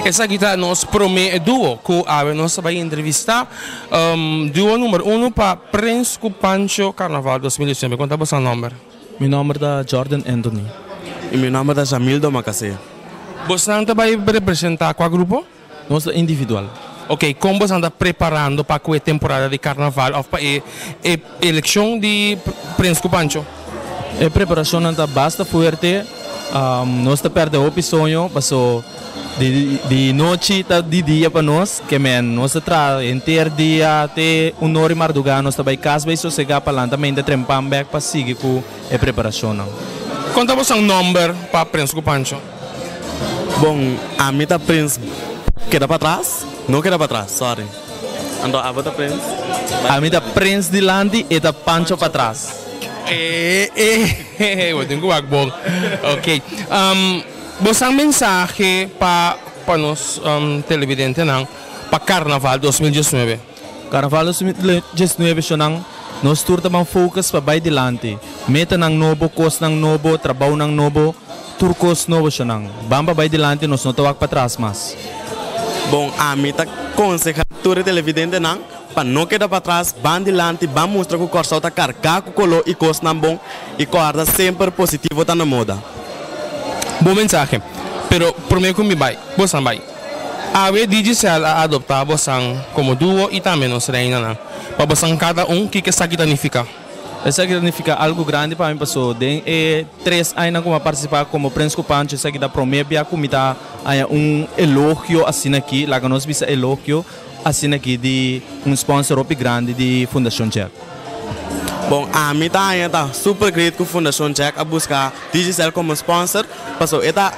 essa guitarra nós promete duo que a nós vai entrevistar duo número 1 para Prince Pancho Carnaval 2019. Quanto é o seu nome? Meu nome é Jordan Anthony. E meu nome é Jamildo Macasé. Você não vai representar qual grupo? Nós é individual. Ok, como você está preparando para a temporada de Carnaval ou para a eleição de Prince Pancho? A preparação está bastante forte. Nós estamos perdendo o sonho, passou de noite até de dia para nós, que nós estamos inteiro dia até hora e madrugada, nós estamos em casa, vai sossegar para lá, também de trempar back para seguir com a preparação. Quanto é o número para Prince Pancho? Bom, a mim tá Prince queda para trás? Não queda para trás, sorry. Então, a outra Prince? A mim tá Prince delante e tá Pancho para trás. Eu tenho que bom. Ok. Você tem mensagem para nós televidentes para Carnaval 2019? Carnaval 2019 nós estamos focus para vai delante. Meta ng novo, cost ng novo, trabalho ng novo, turcos novo siya Bamba vai delante, nós não tawag para trás mas. Bom, a mim tá aconselhando todo televidente para não quedar para trás, van delante, van mostrar que o corso está carregado, color e cost não bom e guarda sempre positivo tá na moda. Bom mensagem. Pero primeiro que me vai, você vai. A vez digital a adoptar você como duo e também nos reina para você cada que essa significa. Essa significa algo grande para mim passou. Den e 3 anos como participar como Prince Pancho, essa que dá promessa como tá elogio assim aqui, lá que nós visa elogio assim aqui de sponsor grande de Fundação Check. Bom, a mim tá super great com a Fundação Check a buscar Digicel como sponsor, passou esta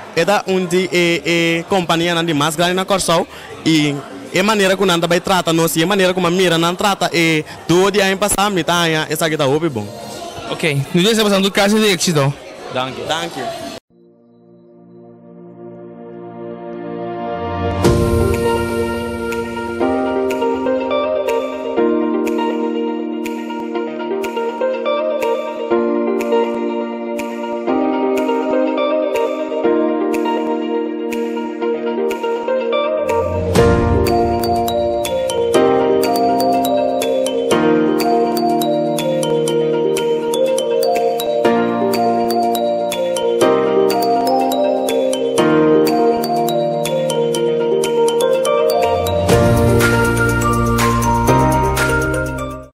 de companhia de mais grande na Corsol e a maneira que nós vai tratar nós e a maneira como a mira não trata e do dia em passar me tá essa que tá bom. Ok, nos desejamos um caso de êxito. Danke. Danke.